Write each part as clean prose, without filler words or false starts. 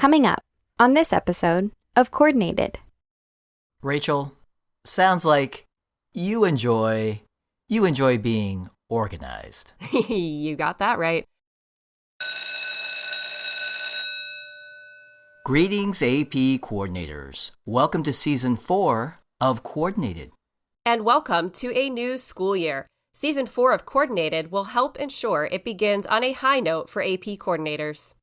Coming up on this episode of Coordinated. Rachel, sounds like you enjoy being organized. You got that right. Greetings, AP coordinators. Welcome to Season 4 of Coordinated. And welcome to a new school year. Season 4 of Coordinated will help ensure it begins on a high note for AP coordinators.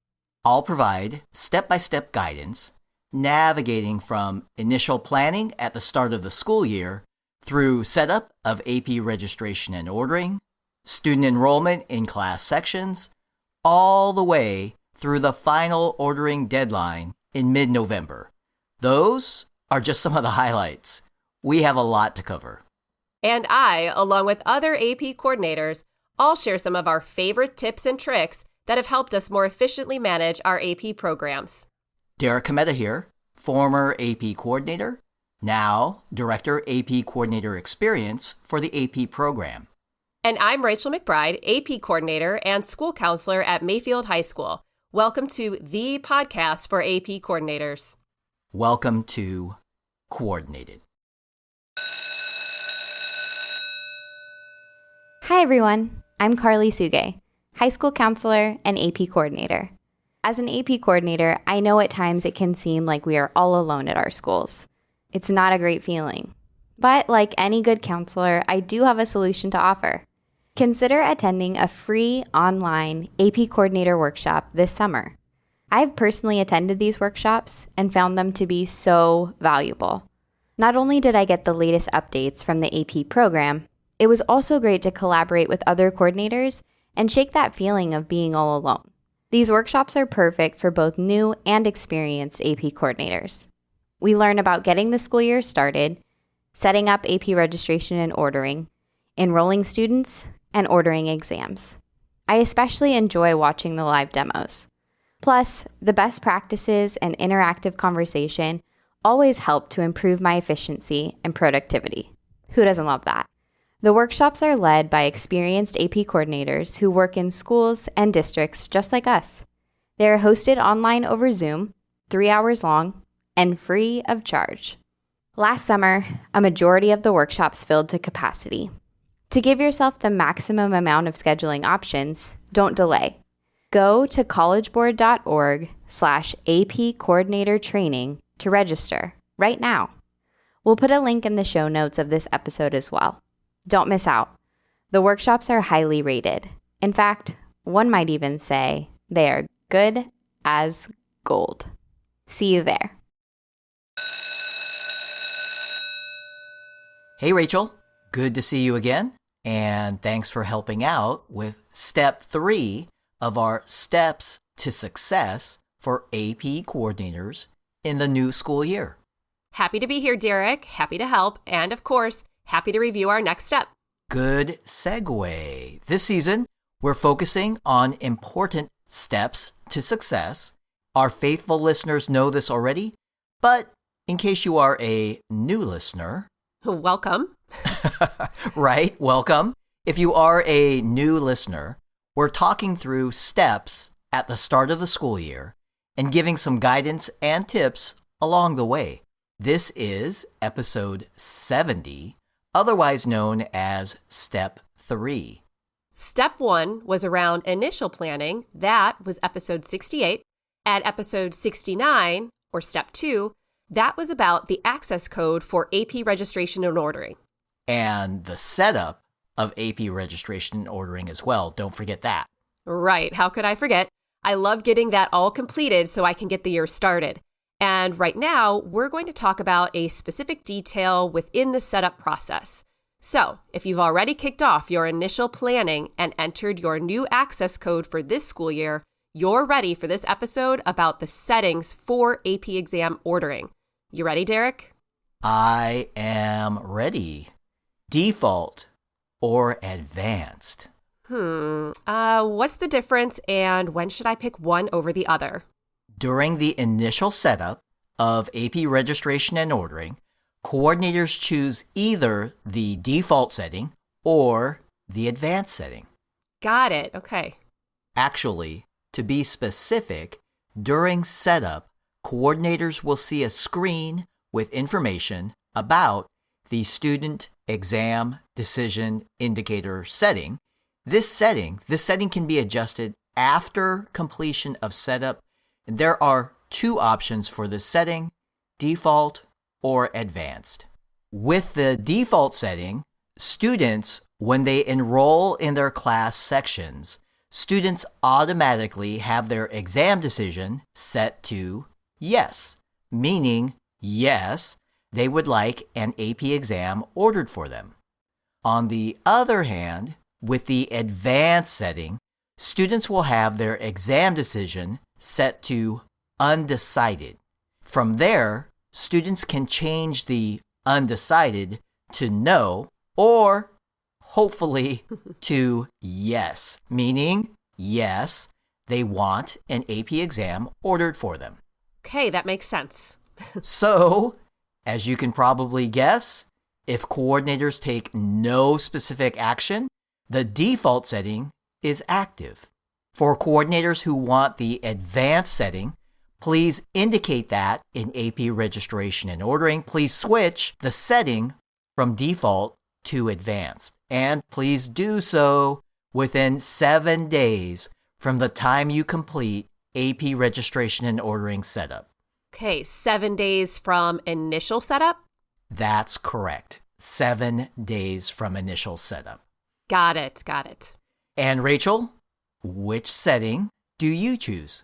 I'll provide step-by-step guidance, navigating from initial planning at the start of the school year through setup of AP registration and ordering, student enrollment in class sections, all the way through the final ordering deadline in mid-November. Those are just some of the highlights. We have a lot to cover. And I, along with other AP coordinators, all share some of our favorite tips and tricks that have helped us more efficiently manage our AP programs. Derek Cometa here, former AP coordinator, now Director AP Coordinator Experience for the AP program. And I'm Rachel McBride, AP coordinator and school counselor at Mayfield High School. Welcome to the podcast for AP coordinators. Welcome to Coordinated. Hi everyone, I'm Carly Suge, high school counselor and AP coordinator. As an AP coordinator, I know at times it can seem like we are all alone at our schools. It's not a great feeling. But like any good counselor, I do have a solution to offer. Consider attending a free online AP coordinator workshop this summer. I've personally attended these workshops and found them to be so valuable. Not only did I get the latest updates from the AP program, it was also great to collaborate with other coordinators and shake that feeling of being all alone. These workshops are perfect for both new and experienced AP coordinators. We learn about getting the school year started, setting up AP registration and ordering, enrolling students, and ordering exams. I especially enjoy watching the live demos. Plus, the best practices and interactive conversation always help to improve my efficiency and productivity. Who doesn't love that? The workshops are led by experienced AP coordinators who work in schools and districts just like us. They are hosted online over Zoom, 3 hours long, and free of charge. Last summer, a majority of the workshops filled to capacity. To give yourself the maximum amount of scheduling options, don't delay. Go to collegeboard.org/AP coordinator training to register right now. We'll put a link in the show notes of this episode as well. Don't miss out. The workshops are highly rated. In fact, one might even say they are good as gold. See you there. Hey Rachel, good to see you again, and thanks for helping out with Step 3 of our Steps to Success for AP coordinators in the new school year. Happy to be here, Derek. Happy to help. And of course, happy to review our next step. Good segue. This season, we're focusing on important steps to success. Our faithful listeners know this already, but in case you are a new listener, Welcome. right, welcome. If you are a new listener, we're talking through steps at the start of the school year and giving some guidance and tips along the way. This is episode 70, otherwise known as Step 3. Step 1 was around initial planning. That was episode 68. At episode 69, or Step 2, that was about the access code for AP registration and ordering. And the setup of AP registration and ordering as well. Don't forget that. Right. How could I forget? I love getting that all completed so I can get the year started. And right now, we're going to talk about a specific detail within the setup process. So, if you've already kicked off your initial planning and entered your new access code for this school year, you're ready for this episode about the settings for AP exam ordering. You ready, Derek? I am ready. Default or advanced? What's the difference and when should I pick one over the other? During the initial setup of AP registration and ordering, coordinators choose either the default setting or the advanced setting. Got it. Okay. Actually, to be specific, During setup, coordinators will see a screen with information about the student exam decision indicator setting. This setting can be adjusted after completion of setup. And there are two options for this setting, default or advanced. With the default setting, students, when they enroll in their class sections, students automatically have their exam decision set to yes, meaning yes, they would like an AP exam ordered for them. On the other hand, with the advanced setting, students will have their exam decision set to undecided. From there, students can change the undecided to no or hopefully to yes, meaning yes, they want an AP exam ordered for them. Okay, that makes sense. So, as you can probably guess, if coordinators take no specific action, the default setting is active. For coordinators who want the advanced setting, please indicate that in AP registration and ordering. Please switch the setting from default to advanced. And please do so within 7 days from the time you complete AP registration and ordering setup. Okay, 7 days from initial setup? That's correct. 7 days from initial setup. Got it. And Rachel, which setting do you choose?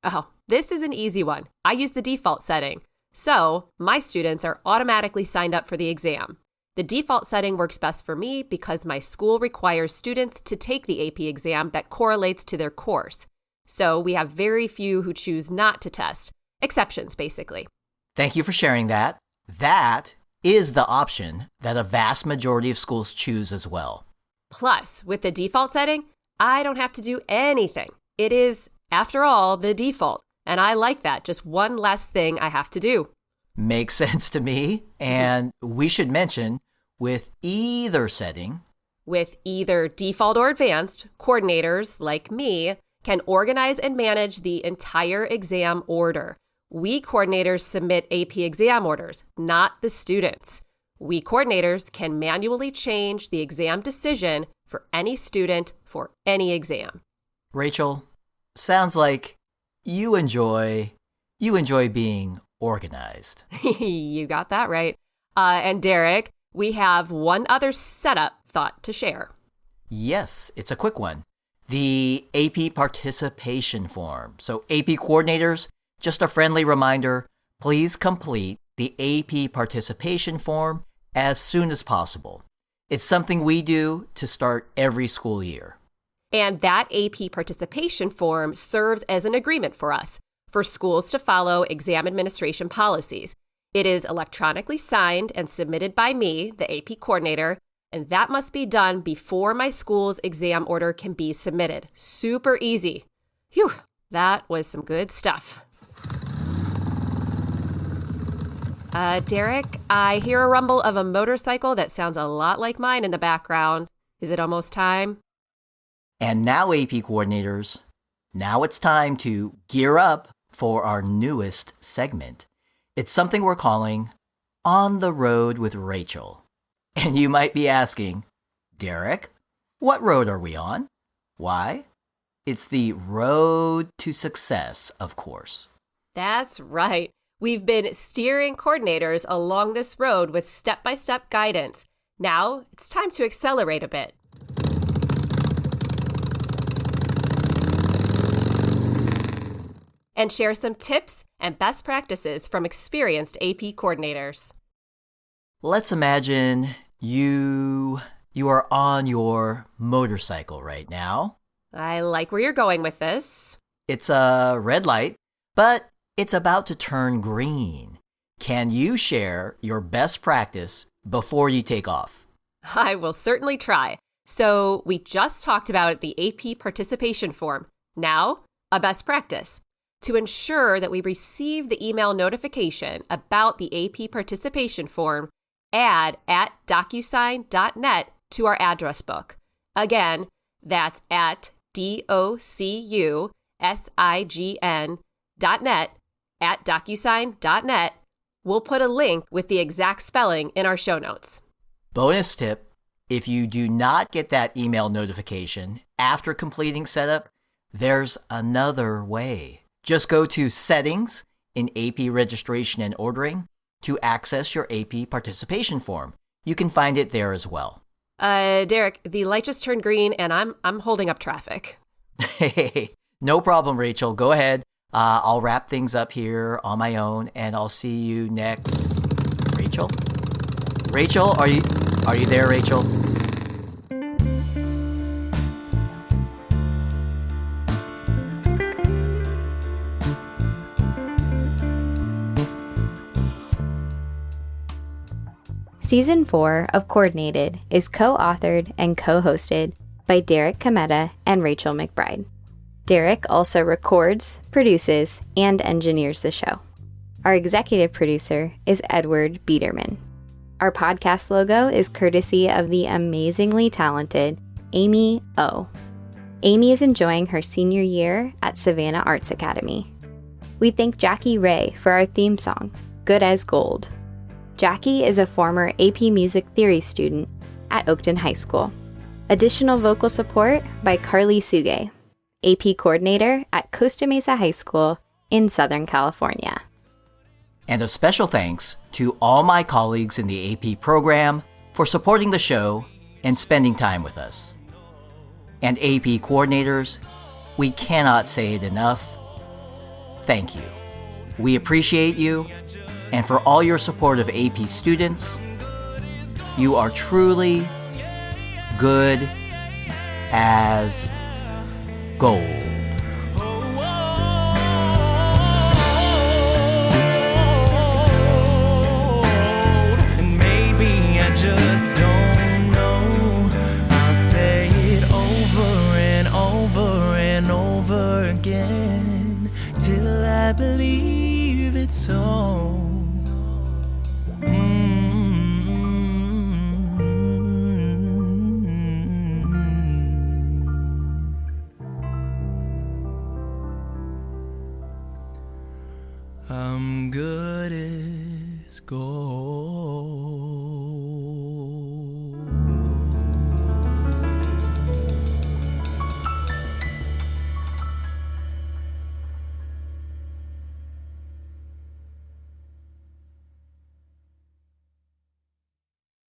Oh, this is an easy one. I use the default setting. So my students are automatically signed up for the exam. The default setting works best for me because my school requires students to take the AP exam that correlates to their course. So we have very few who choose not to test. Exceptions, basically. Thank you for sharing that. That is the option that a vast majority of schools choose as well. Plus, with the default setting, I don't have to do anything. It is, after all, the default. And I like that. Just one less thing I have to do. Makes sense to me. And we should mention, with either setting, with either default or advanced, coordinators like me can organize and manage the entire exam order. We coordinators submit AP exam orders, not the students. We coordinators can manually change the exam decision for any student for any exam. Rachel, sounds like you enjoy being organized. You got that right. And Derek, we have one other setup thought to share. Yes, it's a quick one. The AP participation form. So AP coordinators, just a friendly reminder, please complete the AP participation form as soon as possible. It's something we do to start every school year. And that AP participation form serves as an agreement for us, for schools to follow exam administration policies. It is electronically signed and submitted by me, the AP coordinator, and that must be done before my school's exam order can be submitted. Super easy. Phew, that was some good stuff. Derek, I hear a rumble of a motorcycle that sounds a lot like mine in the background. Is it almost time? And now, AP coordinators, now it's time to gear up for our newest segment. It's something we're calling On the Road with Rachel. And you might be asking, Derek, what road are we on? Why? It's the road to success, of course. That's right. We've been steering coordinators along this road with step-by-step guidance. Now it's time to accelerate a bit. And share some tips and best practices from experienced AP coordinators. Let's imagine you are on your motorcycle right now. I like where you're going with this. It's a red light, but it's about to turn green. Can you share your best practice before you take off? I will certainly try. So we just talked about the AP participation form. Now, a best practice. To ensure that we receive the email notification about the AP participation form, add @docusign.net to our address book. Again, that's at docusign.net at docusign.net. We'll put a link with the exact spelling in our show notes. Bonus tip, if you do not get that email notification after completing setup, there's another way. Just go to Settings in AP Registration and Ordering to access your AP participation form. You can find it there as well. Derek, the light just turned green and I'm holding up traffic. Hey, no problem, Rachel. Go ahead. I'll wrap things up here on my own, and I'll see you next. Rachel? Rachel, are you there, Rachel? Season 4 of Coordinated is co-authored and co-hosted by Derek Cometa and Rachel McBride. Derek also records, produces, and engineers the show. Our executive producer is Edward Biederman. Our podcast logo is courtesy of the amazingly talented Amy O. Amy is enjoying her senior year at Savannah Arts Academy. We thank Jackie Ray for our theme song, Good as Gold. Jackie is a former AP Music Theory student at Oakton High School. Additional vocal support by Carly Suge, AP Coordinator at Costa Mesa High School in Southern California. And a special thanks to all my colleagues in the AP program for supporting the show and spending time with us. And AP coordinators, we cannot say it enough. Thank you. We appreciate you, and for all your support of AP students, you are truly good as gold. And maybe I just don't know. I'll say it over and over and over again till I believe it's so. I'm good as gold.